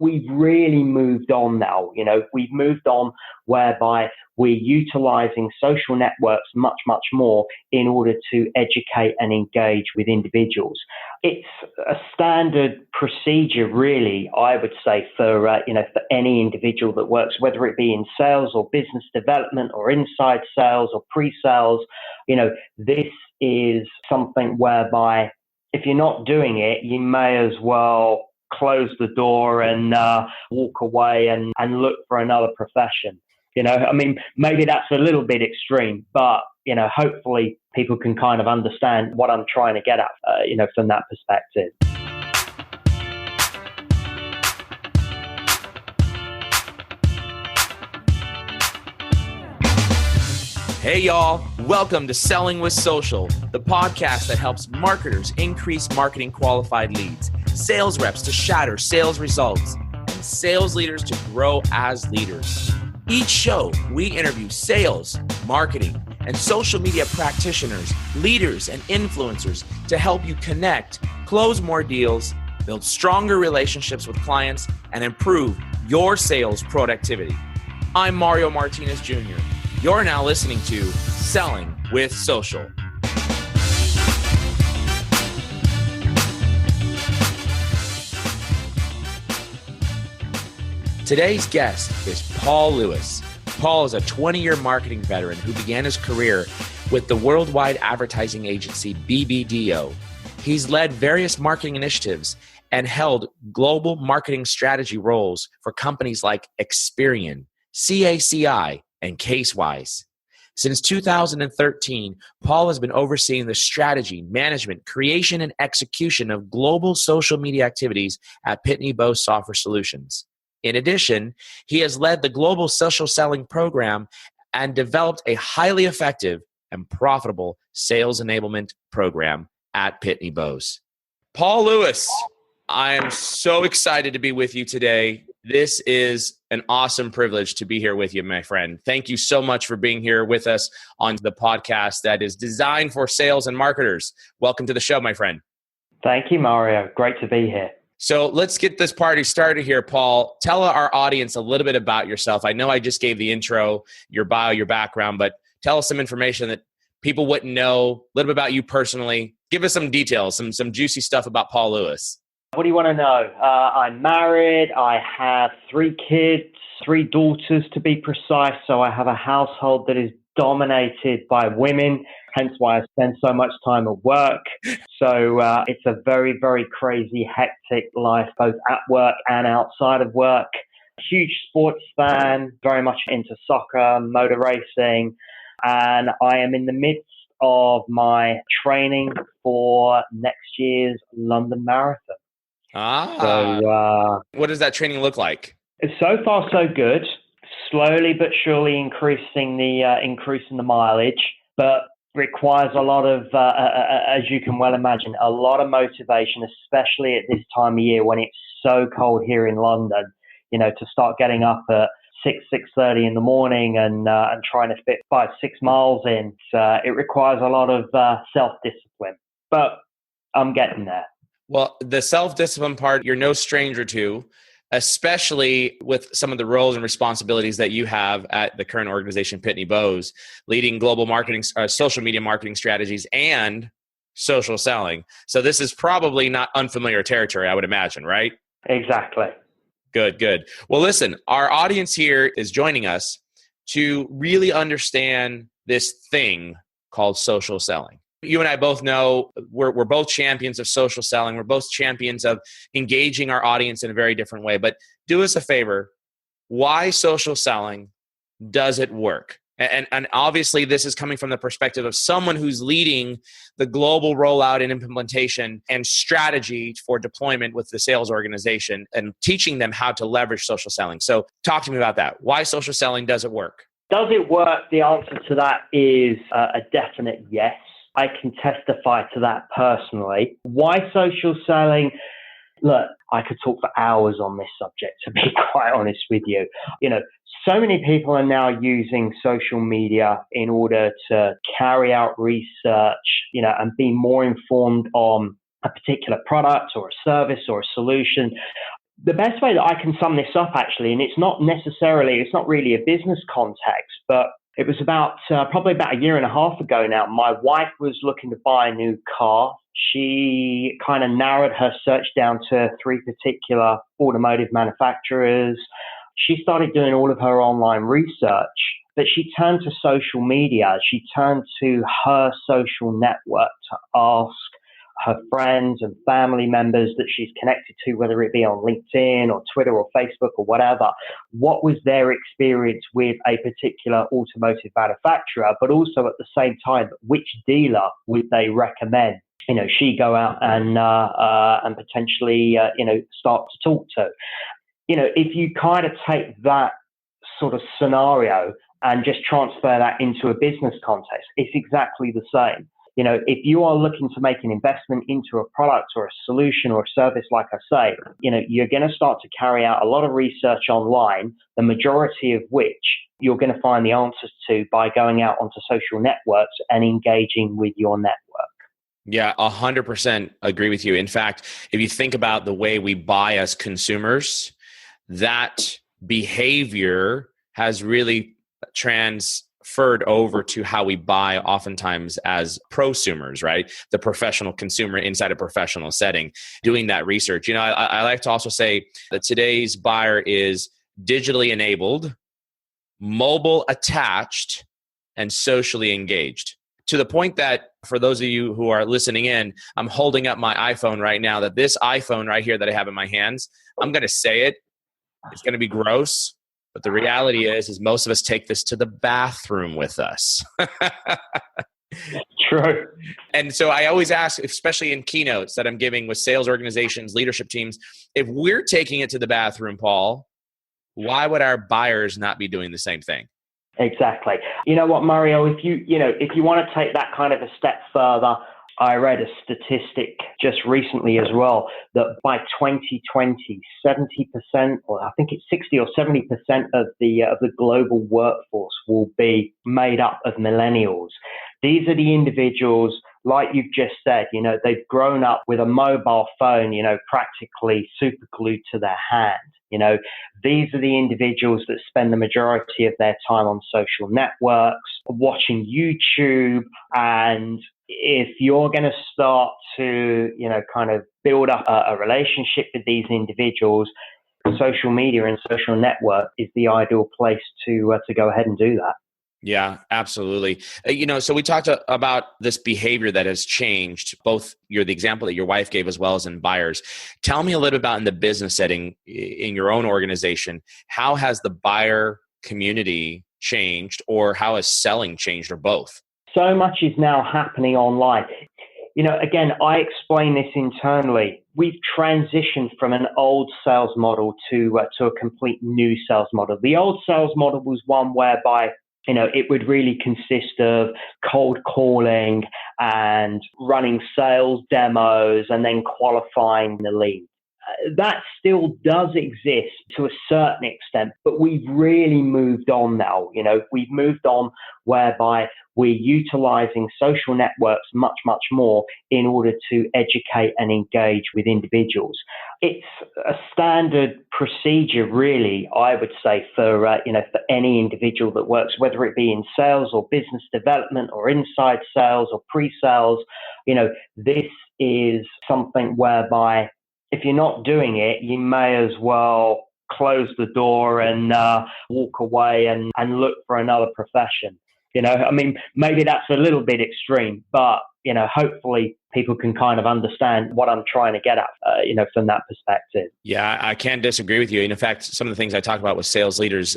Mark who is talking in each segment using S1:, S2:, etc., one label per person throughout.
S1: we've really moved on now. We've moved on whereby we're utilizing social networks much, much more in order to educate and engage with individuals. It's a standard procedure, really, I would say, for any individual that works, whether it be in sales or business development or inside sales or pre-sales. This is something whereby if you're not doing it, you may as well close the door and walk away and look for another profession. Maybe that's a little bit extreme, but, hopefully people can kind of understand what I'm trying to get at, from that perspective.
S2: Hey y'all, welcome to Selling with Social, the podcast that helps marketers increase marketing qualified leads, sales reps to shatter sales results, and sales leaders to grow as leaders. Each show, we interview sales, marketing, and social media practitioners, leaders, and influencers to help you connect, close more deals, build stronger relationships with clients, and improve your sales productivity. I'm Mario Martinez Jr. You're now listening to Selling with Social. Today's guest is Paul Lewis. Paul is a 20-year marketing veteran who began his career with the worldwide advertising agency BBDO. He's led various marketing initiatives and held global marketing strategy roles for companies like Experian, CACI, and Casewise. Since 2013, Paul has been overseeing the strategy, management, creation, and execution of global social media activities at Pitney Bowes Software Solutions. In addition, he has led the global social selling program and developed a highly effective and profitable sales enablement program at Pitney Bowes. Paul Lewis, I am so excited to be with you today. This is an awesome privilege to be here with you, my friend. Thank you so much for being here with us on the podcast that is designed for sales and marketers. Welcome to the show, my friend.
S1: Thank you, Mario. Great to be here.
S2: So let's get this party started here, Paul. Tell our audience a little bit about yourself. I know I just gave the intro, your bio, your background, but tell us some information that people wouldn't know, a little bit about you personally. Give us some details, some juicy stuff about Paul Lewis.
S1: What do you want to know? I'm married. I have 3 kids, 3 daughters to be precise. So I have a household that is dominated by women, hence why I spend so much time at work. So it's a very, very crazy, hectic life, both at work and outside of work. Huge sports fan, very much into soccer, motor racing, and I am in the midst of my training for next year's London Marathon.
S2: So, what does that training look like?
S1: So far, so good. Slowly but surely increasing the mileage, but requires a lot of, as you can well imagine, a lot of motivation, especially at this time of year when it's so cold here in London. To start getting up at 6:30 in the morning and trying to fit 5-6 miles in, it requires a lot of self-discipline. But I'm getting there.
S2: Well, the self-discipline part, you're no stranger to, especially with some of the roles and responsibilities that you have at the current organization, Pitney Bowes, leading global marketing, social media marketing strategies and social selling. So this is probably not unfamiliar territory, I would imagine, right?
S1: Exactly.
S2: Good. Well, listen, our audience here is joining us to really understand this thing called social selling. You and I both know we're both champions of social selling. We're both champions of engaging our audience in a very different way. But do us a favor. Why social selling? Does it work? And obviously, this is coming from the perspective of someone who's leading the global rollout and implementation and strategy for deployment with the sales organization and teaching them how to leverage social selling. So talk to me about that. Why social selling? Does it work?
S1: Does it work? The answer to that is a definite yes. I can testify to that personally. Why social selling? Look, I could talk for hours on this subject, to be quite honest with you. So many people are now using social media in order to carry out research, and be more informed on a particular product or a service or a solution. The best way that I can sum this up, actually, and it's not really a business context, but it was probably about a year and a half ago now. My wife was looking to buy a new car. She kind of narrowed her search down to 3 particular automotive manufacturers. She started doing all of her online research, but she turned to social media. She turned to her social network to ask her friends and family members that she's connected to, whether it be on LinkedIn or Twitter or Facebook or whatever, what was their experience with a particular automotive manufacturer, but also at the same time, which dealer would they recommend? She go out and potentially, start to talk to. If you kind of take that sort of scenario and just transfer that into a business context, it's exactly the same. If you are looking to make an investment into a product or a solution or a service, like I say, you're going to start to carry out a lot of research online, the majority of which you're going to find the answers to by going out onto social networks and engaging with your network.
S2: Yeah, 100% agree with you. In fact, if you think about the way we buy as consumers, that behavior has really transferred over to how we buy oftentimes as prosumers, right? The professional consumer inside a professional setting, doing that research. I like to also say that today's buyer is digitally enabled, mobile attached, and socially engaged. To the point that for those of you who are listening in, I'm holding up my iPhone right now, that this iPhone right here that I have in my hands, I'm going to say it. It's going to be gross. But the reality is most of us take this to the bathroom with us.
S1: True.
S2: And so I always ask, especially in keynotes that I'm giving with sales organizations, leadership teams, if we're taking it to the bathroom, Paul, why would our buyers not be doing the same thing?
S1: Exactly. You know what, Mario, if you want to take that kind of a step further, I read a statistic just recently as well that by 2020, 70%, or I think it's 60 or 70% of the global workforce will be made up of millennials. These are the individuals, like you've just said, they've grown up with a mobile phone, practically super glued to their hand. These are the individuals that spend the majority of their time on social networks, watching YouTube. And if you're going to start to, kind of build up a relationship with these individuals, social media and social network is the ideal place to go ahead and do that.
S2: Yeah, absolutely. So we talked about this behavior that has changed, both you're the example that your wife gave as well as in buyers. Tell me a little bit about in the business setting in your own organization, how has the buyer community changed, or how has selling changed, or both?
S1: So much is now happening online. Again, I explain this internally. We've transitioned from an old sales model to a complete new sales model. The old sales model was one whereby it would really consist of cold calling and running sales demos and then qualifying the lead. That still does exist to a certain extent, but we've really moved on now. We've moved on whereby we're utilizing social networks much, much more in order to educate and engage with individuals. It's a standard procedure, really, I would say, for any individual that works, whether it be in sales or business development or inside sales or pre-sales. This is something whereby if you're not doing it, you may as well close the door and walk away and look for another profession. Maybe that's a little bit extreme, but, hopefully people can kind of understand what I'm trying to get at, from that perspective.
S2: Yeah, I can't disagree with you. And in fact, some of the things I talk about with sales leaders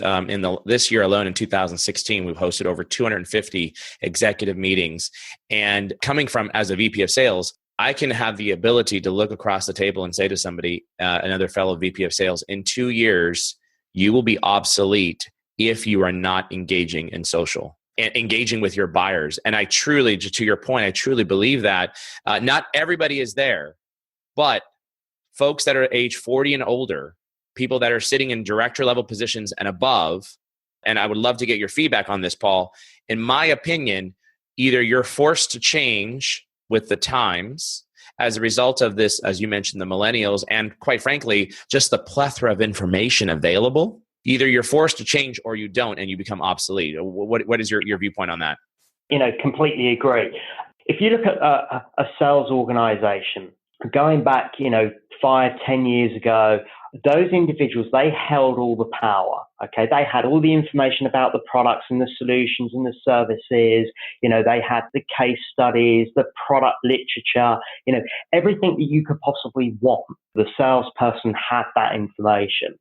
S2: this year alone in 2016, we've hosted over 250 executive meetings. And coming from as a VP of sales, I can have the ability to look across the table and say to somebody, another fellow VP of sales, in 2 years, you will be obsolete if you are not engaging in social and engaging with your buyers. And I truly, to your point, I truly believe that not everybody is there, but folks that are age 40 and older, people that are sitting in director level positions and above, and I would love to get your feedback on this, Paul. In my opinion, either you're forced to change with the times as a result of this, as you mentioned, the millennials, and quite frankly, just the plethora of information available, either you're forced to change or you don't, and you become obsolete. What is your viewpoint on that?
S1: Completely agree. If you look at a sales organization, going back, 5-10 years ago, those individuals, they held all the power. Okay. They had all the information about the products and the solutions and the services. They had the case studies, the product literature, everything that you could possibly want. The salesperson had that information.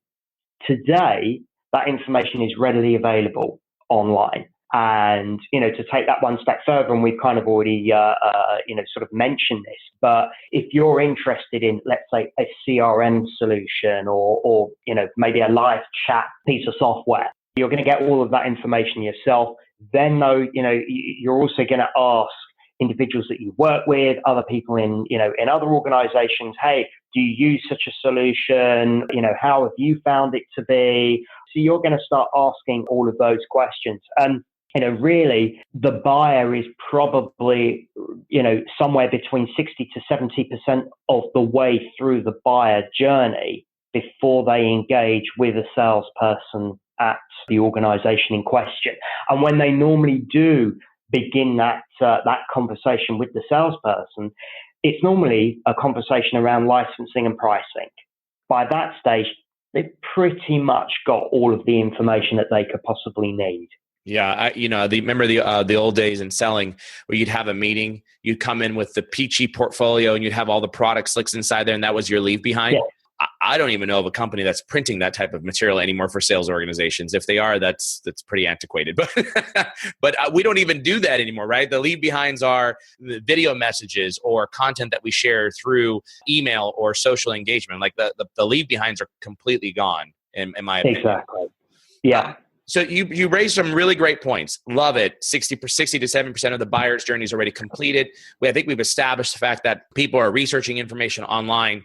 S1: Today, that information is readily available online. And, to take that one step further, and we've kind of already, sort of mentioned this, but if you're interested in, let's say, a CRM solution or maybe a live chat piece of software, you're going to get all of that information yourself. Then, though, you're also going to ask individuals that you work with, other people in other organizations, hey, do you use such a solution? How have you found it to be? So you're going to start asking all of those questions. And really, the buyer is probably, somewhere between 60 to 70% of the way through the buyer journey before they engage with a salesperson at the organization in question. And when they normally do begin that conversation with the salesperson, it's normally a conversation around licensing and pricing. By that stage, they've pretty much got all of the information that they could possibly need.
S2: Yeah, remember the old days in selling where you'd have a meeting, you'd come in with the peachy portfolio, and you'd have all the product slicks inside there, and that was your leave behind. Yeah. I don't even know of a company that's printing that type of material anymore for sales organizations. If they are, that's pretty antiquated. But we don't even do that anymore, right? The leave behinds are the video messages or content that we share through email or social engagement. Like the leave behinds are completely gone, in my opinion.
S1: Exactly. Yeah.
S2: So you raised some really great points. Love it. 60 to 70% of the buyer's journey is already completed. I think we've established the fact that people are researching information online.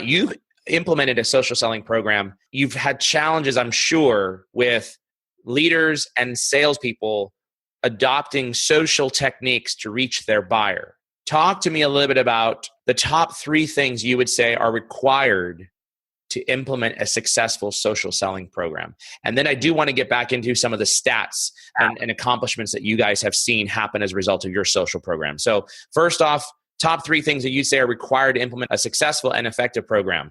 S2: You've implemented a social selling program. You've had challenges, I'm sure, with leaders and salespeople adopting social techniques to reach their buyer. Talk to me a little bit about the top 3 things you would say are required to implement a successful social selling program. And then I do want to get back into some of the stats and accomplishments that you guys have seen happen as a result of your social program. So first off, top 3 things that you say are required to implement a successful and effective program.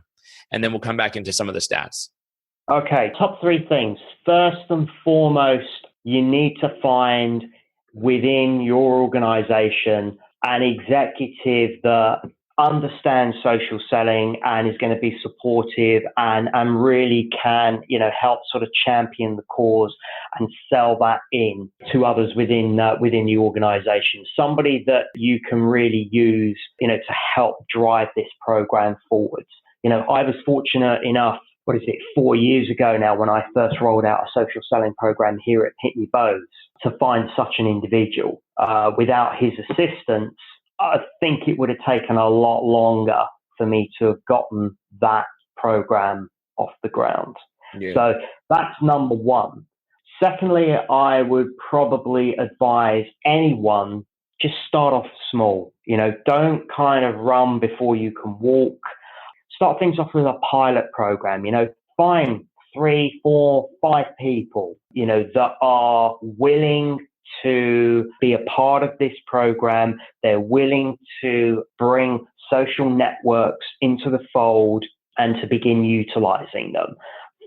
S2: And then we'll come back into some of the stats.
S1: Okay, top 3 things. First and foremost, you need to find within your organization an executive that understands social selling and is going to be supportive and really can, help sort of champion the cause and sell that in to others within the organization. Somebody that you can really use, to help drive this program forwards. I was fortunate enough, 4 years ago now, when I first rolled out a social selling program here at Pitney Bowes, to find such an individual. Without his assistance, I think it would have taken a lot longer for me to have gotten that program off the ground. Yeah. So that's number one. Secondly, I would probably advise anyone, just start off small. Don't kind of run before you can walk. Start things off with a pilot program. Find 3, 4, 5 people, that are willing to be a part of this program. They're willing to bring social networks into the fold and to begin utilizing them.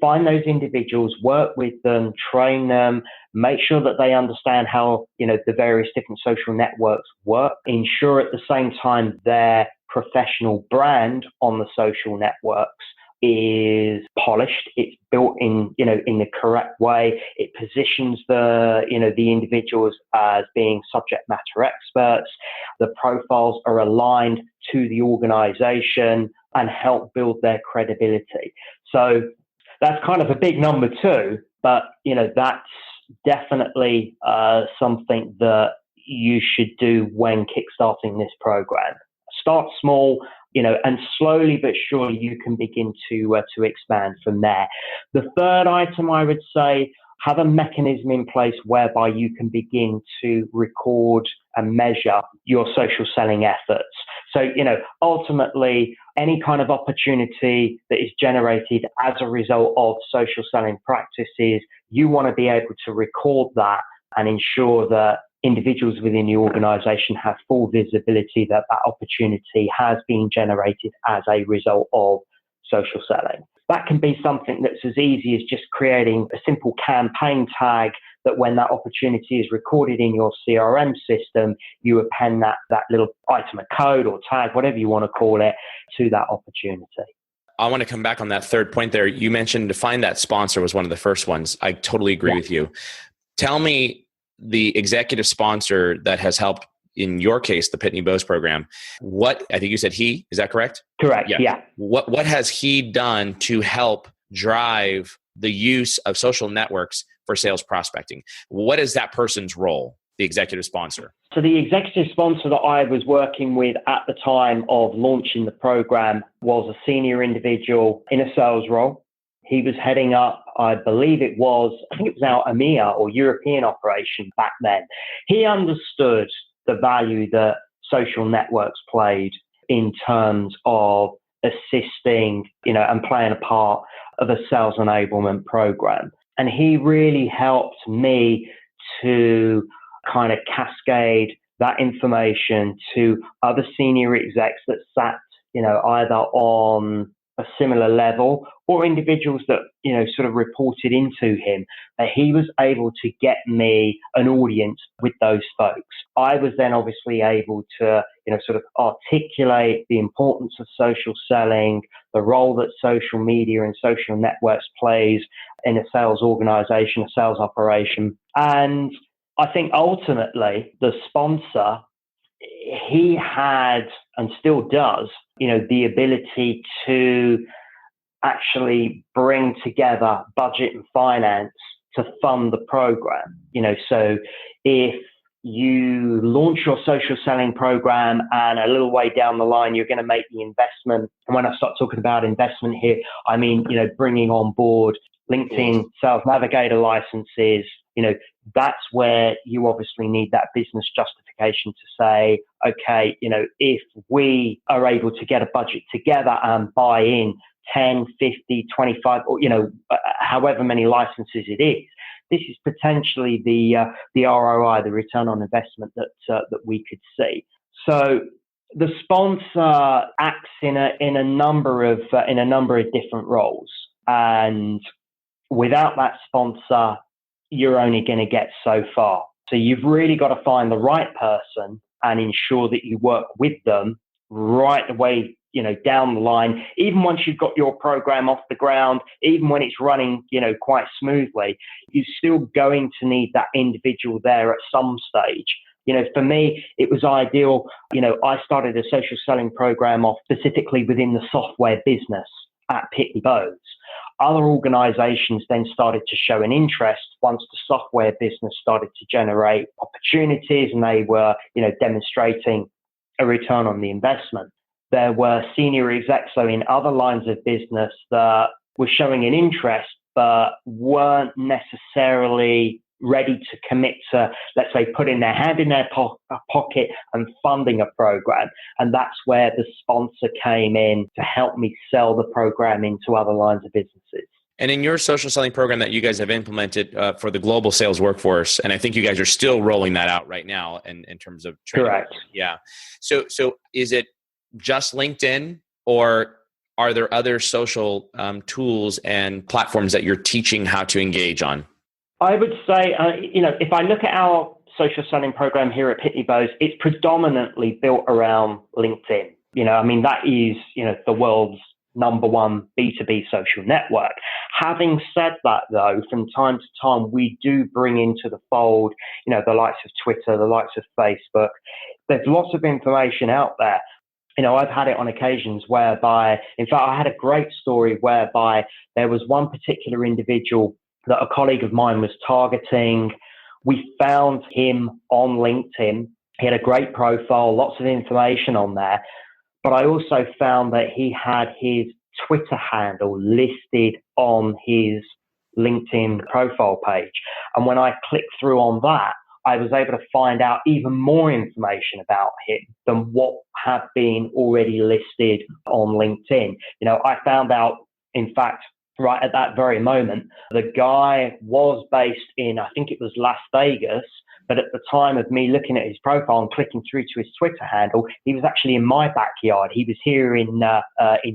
S1: Find those individuals, work with them, train them, make sure that they understand how, the various different social networks work. Ensure at the same time their professional brand on the social networks is polished. It's built in the correct way. It positions the individuals as being subject matter experts. The profiles are aligned to the organization and help build their credibility. So that's kind of a big number 2, but that's definitely something that you should do when kickstarting this program. Start small, and slowly but surely you can begin to expand from there. The third item I would say, have a mechanism in place whereby you can begin to record and measure your social selling efforts. So, ultimately, any kind of opportunity that is generated as a result of social selling practices, you want to be able to record that and ensure that individuals within the organization have full visibility that that opportunity has been generated as a result of social selling. That can be something that's as easy as just creating a simple campaign tag that when that opportunity is recorded in your CRM system, you append that little item of code or tag, whatever you want to call it, to that opportunity.
S2: I want to come back on that third point there. You mentioned to find that sponsor was one of the first ones. I totally agree with you. Tell me the executive sponsor that has helped, in your case, the Pitney Bowes program. What, I think you said he, is that correct?
S1: Correct, yeah.
S2: What has he done to help drive the use of social networks for sales prospecting? What is that person's role, the executive sponsor?
S1: So the executive sponsor that I was working with at the time of launching the program was a senior individual in a sales role. He was heading up, I think it was our EMEA or European operation back then. He understood the value that social networks played in terms of assisting, and playing a part of a sales enablement program. And he really helped me to kind of cascade that information to other senior execs that sat, either on a similar level or individuals that, sort of reported into him, that he was able to get me an audience with those folks. I was then obviously able to, sort of articulate the importance of social selling, the role that social media and social networks plays in a sales organization, a sales operation. And I think ultimately the sponsor, he had and still does, the ability to actually bring together budget and finance to fund the program. So if you launch your social selling program and a little way down the line, you're going to make the investment. And when I start talking about investment here, I mean, bringing on board LinkedIn Sales Navigator licenses, that's where you obviously need that business justification to say, okay, if we are able to get a budget together and buy in 10, 50, 25, or, however many licenses it is, this is potentially the ROI, the return on investment that we could see. So the sponsor acts in a number of different roles, and without that sponsor, you're only going to get so far. So you've really got to find the right person and ensure that you work with them right away, down the line. Even once you've got your program off the ground, even when it's running, quite smoothly, you're still going to need that individual there at some stage. For me, it was ideal. I started a social selling program off specifically within the software business at Pitney Bowes. Other organizations then started to show an interest once the software business started to generate opportunities and they were, demonstrating a return on the investment. There were senior execs in other lines of business that were showing an interest but weren't necessarily ready to commit to, let's say, putting their hand in their pocket and funding a program. And that's where the sponsor came in to help me sell the program into other lines of businesses.
S2: And in your social selling program that you guys have implemented for the global sales workforce, and I think you guys are still rolling that out right now in terms of training.
S1: Correct.
S2: Yeah. So is it just LinkedIn, or are there other social tools and platforms that you're teaching how to engage on?
S1: I would say, if I look at our social selling program here at Pitney Bowes, it's predominantly built around LinkedIn. That is, the world's number one B2B social network. Having said that, though, from time to time, we do bring into the fold, the likes of Twitter, the likes of Facebook. There's lots of information out there. I've had it on occasions whereby, in fact, I had a great story whereby there was one particular individual that a colleague of mine was targeting. We found him on LinkedIn. He had a great profile, lots of information on there. But I also found that he had his Twitter handle listed on his LinkedIn profile page. And when I clicked through on that, I was able to find out even more information about him than what had been already listed on LinkedIn. I found out, in fact, right at that very moment, the guy was based in, I think it was Las Vegas, but at the time of me looking at his profile and clicking through to his Twitter handle, he was actually in my backyard. He was here in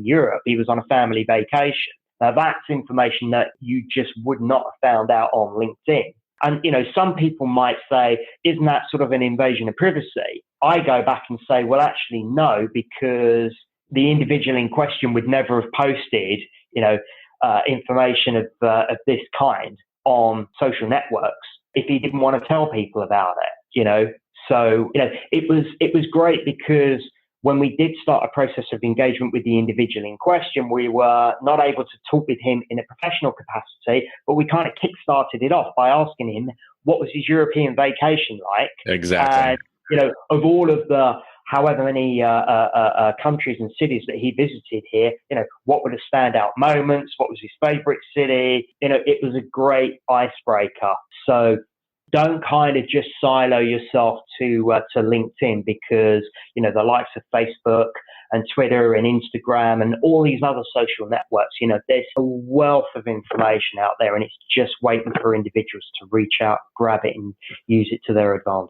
S1: Europe. He was on a family vacation. Now, that's information that you just would not have found out on LinkedIn. And, some people might say, isn't that sort of an invasion of privacy? I go back and say, well, actually, no, because the individual in question would never have posted, information of this kind on social networks if he didn't want to tell people about it, So, it was great because when we did start a process of engagement with the individual in question, we were not able to talk with him in a professional capacity, but we kind of kick-started it off by asking him what was his European vacation like.
S2: Exactly.
S1: And, of all of the however many countries and cities that he visited here, what were the standout moments? What was his favorite city? It was a great icebreaker. So don't kind of just silo yourself to LinkedIn because, the likes of Facebook and Twitter and Instagram and all these other social networks, there's a wealth of information out there and it's just waiting for individuals to reach out, grab it and use it to their advantage.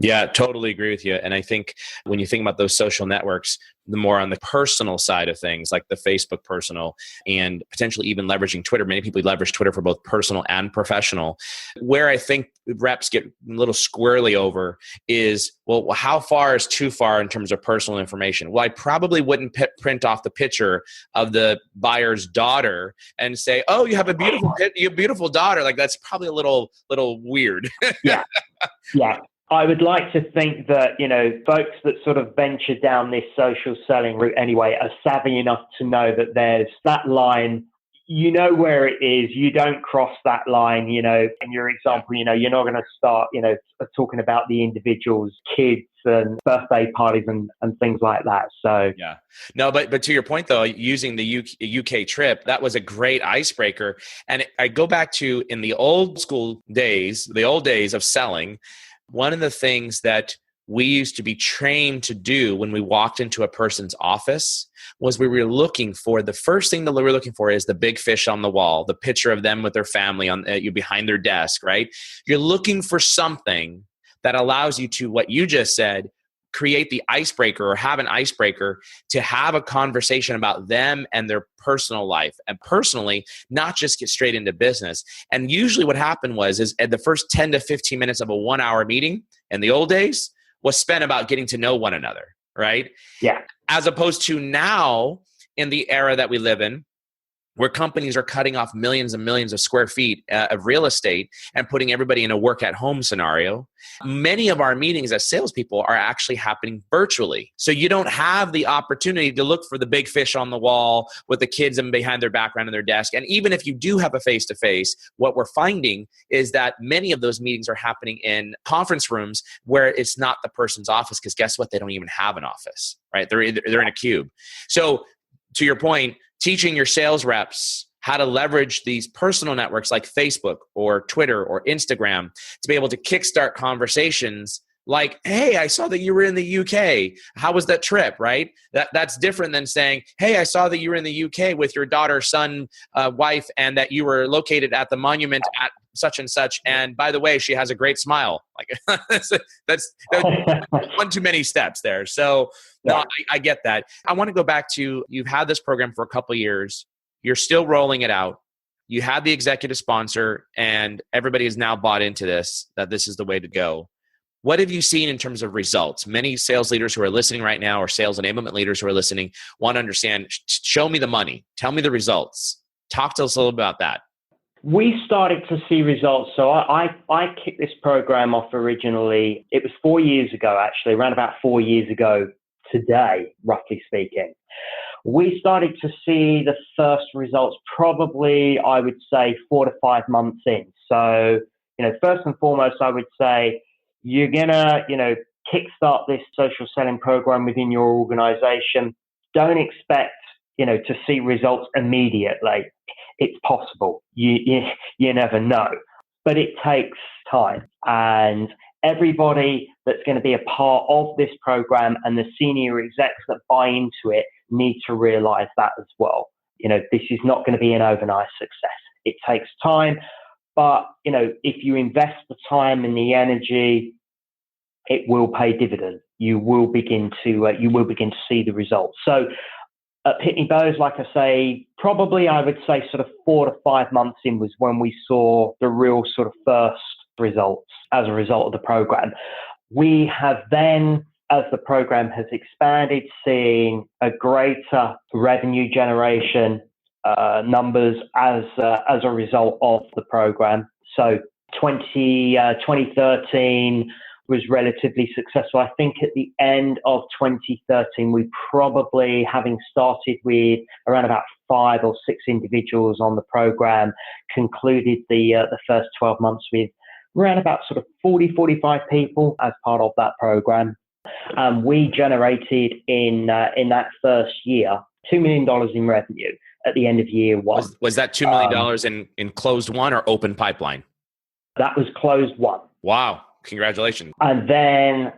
S2: Yeah, totally agree with you. And I think when you think about those social networks, the more on the personal side of things, like the Facebook personal and potentially even leveraging Twitter. Many people leverage Twitter for both personal and professional. Where I think reps get a little squirrely over is, well, how far is too far in terms of personal information? Well, I probably wouldn't print off the picture of the buyer's daughter and say, oh, you have a beautiful daughter. Like that's probably a little weird.
S1: Yeah. Yeah. I would like to think that, folks that sort of venture down this social selling route anyway are savvy enough to know that there's that line, where it is. You don't cross that line, in your example, you're not going to start, talking about the individual's kids and birthday parties and things like that. So,
S2: yeah, no, but to your point though, using the UK trip, that was a great icebreaker. And I go back to in the old days of selling. One of the things that we used to be trained to do when we walked into a person's office was the first thing that we were looking for is the big fish on the wall, the picture of them with their family behind their desk, right? You're looking for something that allows you to, what you just said, create the icebreaker or have an icebreaker to have a conversation about them and their personal life and personally, not just get straight into business. And usually what happened is at the first 10 to 15 minutes of a 1 hour meeting in the old days was spent about getting to know one another, right?
S1: Yeah.
S2: As opposed to now in the era that we live in, where companies are cutting off millions and millions of square feet of real estate and putting everybody in a work-at-home scenario. Many of our meetings as salespeople are actually happening virtually. So you don't have the opportunity to look for the big fish on the wall with the kids and behind their background and their desk. And even if you do have a face-to-face, what we're finding is that many of those meetings are happening in conference rooms where it's not the person's office, because guess what? They don't even have an office, right? They're in a cube. So to your point, teaching your sales reps how to leverage these personal networks like Facebook or Twitter or Instagram to be able to kickstart conversations like, hey, I saw that you were in the UK. How was that trip, right? That's different than saying, hey, I saw that you were in the UK with your daughter, son, wife, and that you were located at the monument at such and such. And by the way, she has a great smile. Like that's one too many steps there. So no, I get that. I want to go back to, you've had this program for a couple of years. You're still rolling it out. You had the executive sponsor and everybody has now bought into this, that this is the way to go. What have you seen in terms of results? Many sales leaders who are listening right now, or sales enablement leaders who are listening, want to understand, show me the money. Tell me the results. Talk to us a little about that.
S1: We started to see results. So I kicked this program off originally. It was 4 years ago, actually, around about 4 years ago today, roughly speaking. We started to see the first results probably, I would say, 4 to 5 months in. So, first and foremost, I would say you're going to, kickstart this social selling program within your organization. Don't expect, to see results immediately. It's possible. You never know. But it takes time. And everybody that's going to be a part of this program and the senior execs that buy into it need to realize that as well. This is not going to be an overnight success. It takes time, but, if you invest the time and the energy, it will pay dividends. You will begin to see the results. So at Pitney Bowes, like I say, probably I would say sort of 4 to 5 months in was when we saw the real sort of first results as a result of the program. We have then, as the program has expanded, seen a greater revenue generation numbers as a result of the program. So 2013 was relatively successful. I think at the end of 2013, we probably, having started with around about 5 or 6 individuals on the program, concluded the first 12 months with around about sort of 40, 45 people as part of that program. We generated in that first year $2 million in revenue at the end of year one.
S2: Was that $2 million in closed won or open pipeline?
S1: That was closed won.
S2: Wow. Congratulations.
S1: And then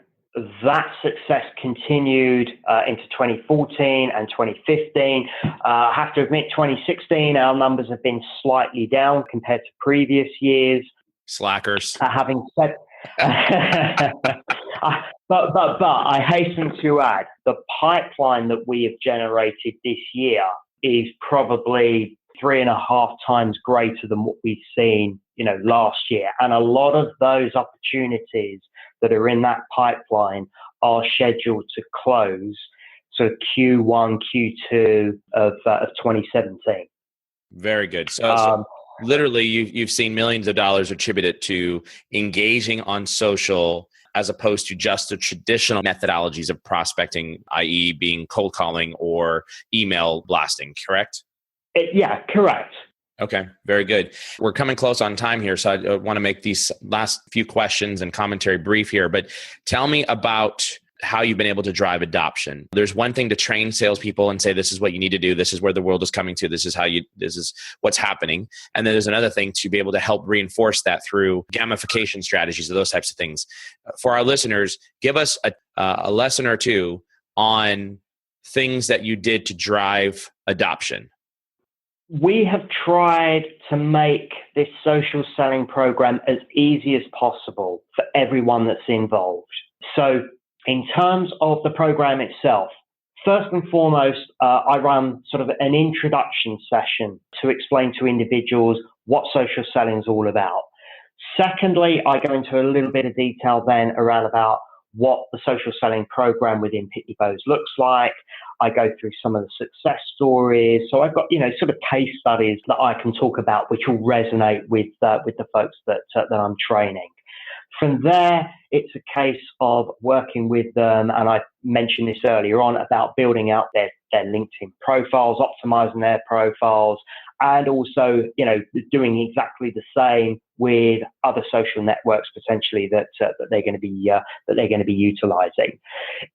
S1: that success continued into 2014 and 2015. I have to admit, 2016, our numbers have been slightly down compared to previous years.
S2: Slackers.
S1: Having said, but I hasten to add, the pipeline that we have generated this year is probably 3.5 times greater than what we've seen, last year. And a lot of those opportunities that are in that pipeline are scheduled to close. So Q1, Q2 of 2017.
S2: Very good. So literally, you've seen millions of dollars attributed to engaging on social as opposed to just the traditional methodologies of prospecting, i.e. being cold calling or email blasting, correct?
S1: Yeah, correct.
S2: Okay, very good. We're coming close on time here, so I want to make these last few questions and commentary brief here, but tell me about how you've been able to drive adoption. There's one thing to train salespeople and say, this is what you need to do. This is where the world is coming to. This is what's happening. And then there's another thing to be able to help reinforce that through gamification strategies or those types of things. For our listeners, give us a lesson or two on things that you did to drive adoption.
S1: We have tried to make this social selling program as easy as possible for everyone that's involved. So in terms of the program itself, first and foremost, I run sort of an introduction session to explain to individuals what social selling is all about. Secondly, I go into a little bit of detail then around about what the social selling program within Pitney Bowes looks like. I go through some of the success stories. So I've got, sort of case studies that I can talk about, which will resonate with the folks that I'm training. From there, it's a case of working with them, and I mentioned this earlier on, about building out their LinkedIn profiles, optimizing their profiles, and also, doing exactly the same with other social networks potentially that they're going to be utilizing.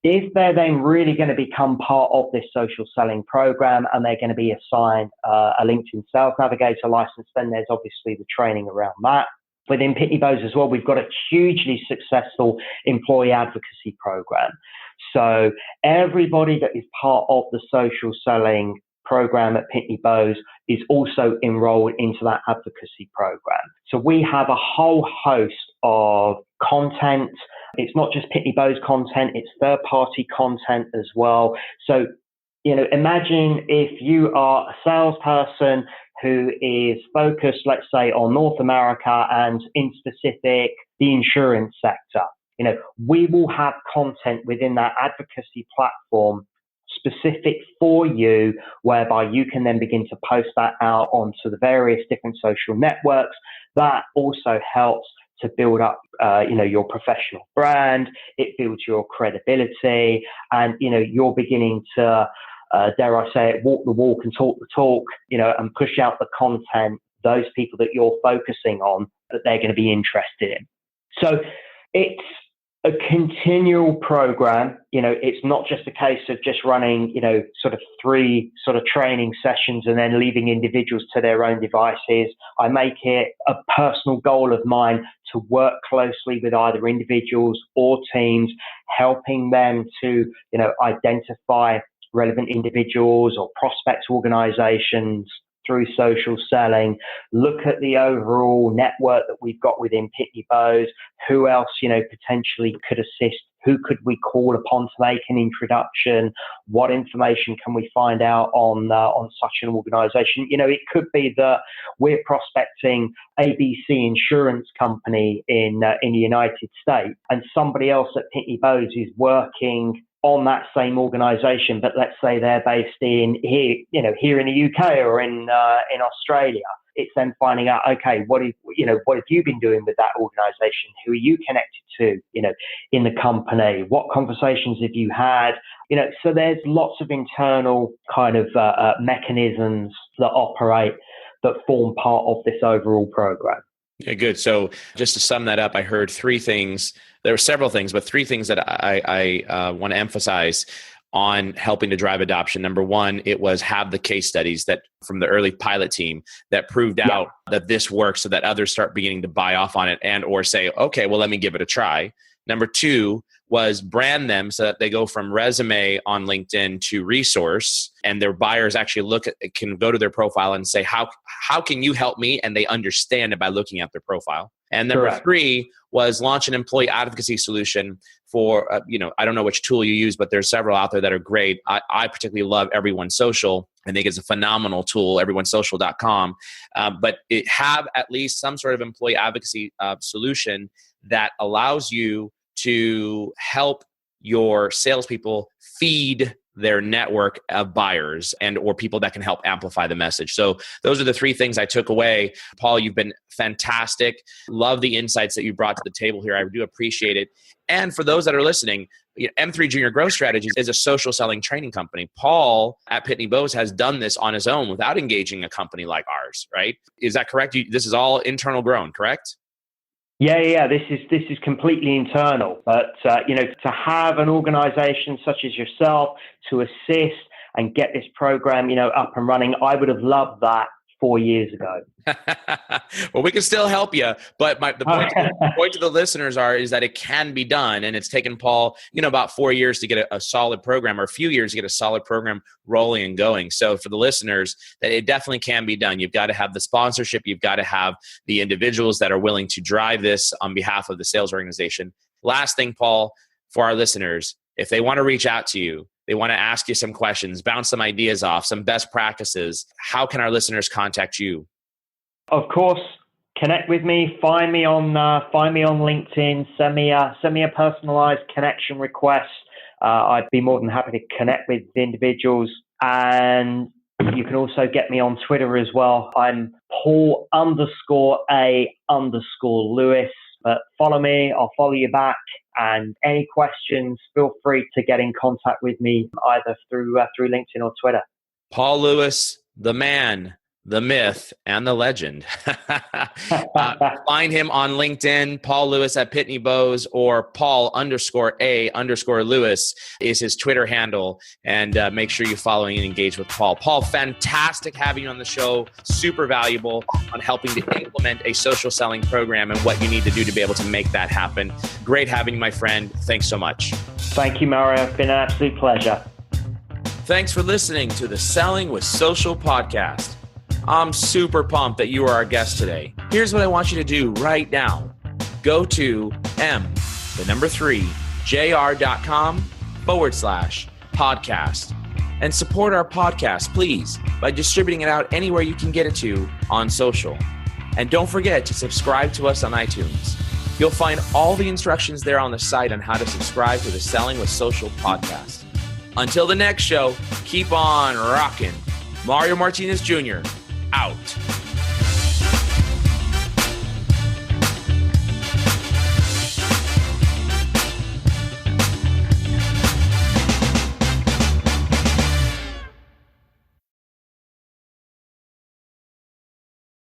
S1: If they're then really going to become part of this social selling program and they're going to be assigned a LinkedIn Sales Navigator license, then there's obviously the training around that. Within Pitney Bowes as well, we've got a hugely successful employee advocacy program. So everybody that is part of the social selling program at Pitney Bowes is also enrolled into that advocacy program. So we have a whole host of content. It's not just Pitney Bowes content, it's third-party content as well. So, imagine if you are a salesperson who is focused, let's say, on North America and in specific, the insurance sector. We will have content within that advocacy platform specific for you, whereby you can then begin to post that out onto the various different social networks. That also helps to build up, your professional brand. It builds your credibility, and, you're beginning to, dare I say it, walk the walk and talk the talk, and push out the content, those people that you're focusing on, that they're going to be interested in. So it's A continual program. It's not just a case of just running, sort of 3 sort of training sessions and then leaving individuals to their own devices. I make it a personal goal of mine to work closely with either individuals or teams, helping them to, identify relevant individuals or prospect organizations through social selling, look at the overall network that we've got within Pitney Bowes, who else, potentially could assist, who could we call upon to make an introduction, what information can we find out on such an organization. It could be that we're prospecting ABC Insurance Company in the United States, and somebody else at Pitney Bowes is working on that same organization, but let's say they're based in here in the UK or in Australia. It's then finding out, okay, what have you been doing with that organization? Who are you connected to, in the company? What conversations have you had? So there's lots of internal kind of mechanisms that operate that form part of this overall program.
S2: Yeah, good. So just to sum that up, I heard 3 things. There were several things, but 3 things that I want to emphasize on helping to drive adoption. Number 1, it was have the case studies that from the early pilot team that proved out that this works so that others start beginning to buy off on it and or say, okay, well, let me give it a try. Number 2 was brand them so that they go from resume on LinkedIn to resource, and their buyers actually can go to their profile and say, how can you help me? And they understand it by looking at their profile. And number
S1: Correct.
S2: 3 was launch an employee advocacy solution for, I don't know which tool you use, but there's several out there that are great. I particularly love Everyone Social. I think it's a phenomenal tool, everyonesocial.com. But it have at least some sort of employee advocacy solution that allows you to help your salespeople feed their network of buyers and or people that can help amplify the message. So those are the 3 things I took away. Paul, you've been fantastic. Love the insights that you brought to the table here. I do appreciate it. And for those that are listening, M3 Junior Growth Strategies is a social selling training company. Paul at Pitney Bowes has done this on his own without engaging a company like ours, right? Is that correct? This is all internal grown, correct?
S1: Yeah. This is completely internal. But to have an organization such as yourself to assist and get this program, up and running, I would have loved that 4 years ago.
S2: Well, we can still help you, but the point to the listeners is that it can be done, and it's taken Paul, about 4 years to get a solid program, or a few years to get a solid program rolling and going. So for the listeners, that it definitely can be done. You've got to have the sponsorship. You've got to have the individuals that are willing to drive this on behalf of the sales organization. Last thing, Paul, for our listeners, if they want to reach out to you, they want to ask you some questions, bounce some ideas off, some best practices, how can our listeners contact you?
S1: Of course, connect with me. Find me on LinkedIn. Send me a personalized connection request. I'd be more than happy to connect with individuals. And you can also get me on Twitter as well. I'm Paul_A_Lewis. But follow me. I'll follow you back. And any questions, feel free to get in contact with me either through LinkedIn or Twitter.
S2: Paul Lewis, the man, the myth, and the legend. Find him on LinkedIn, Paul Lewis at Pitney Bowes, or Paul_A_Lewis is his Twitter handle. And make sure you follow and engage with Paul. Paul, fantastic having you on the show. Super valuable on helping to implement a social selling program and what you need to do to be able to make that happen. Great having you, my friend. Thanks so much.
S1: Thank you, Mario. It's been an absolute pleasure.
S2: Thanks for listening to the Selling with Social podcast. I'm super pumped that you are our guest today. Here's what I want you to do right now. Go to jr.com/podcast and support our podcast, please, by distributing it out anywhere you can get it to on social. And don't forget to subscribe to us on iTunes. You'll find all the instructions there on the site on how to subscribe to the Selling with Social podcast. Until the next show, keep on rocking. Mario Martinez Jr. out.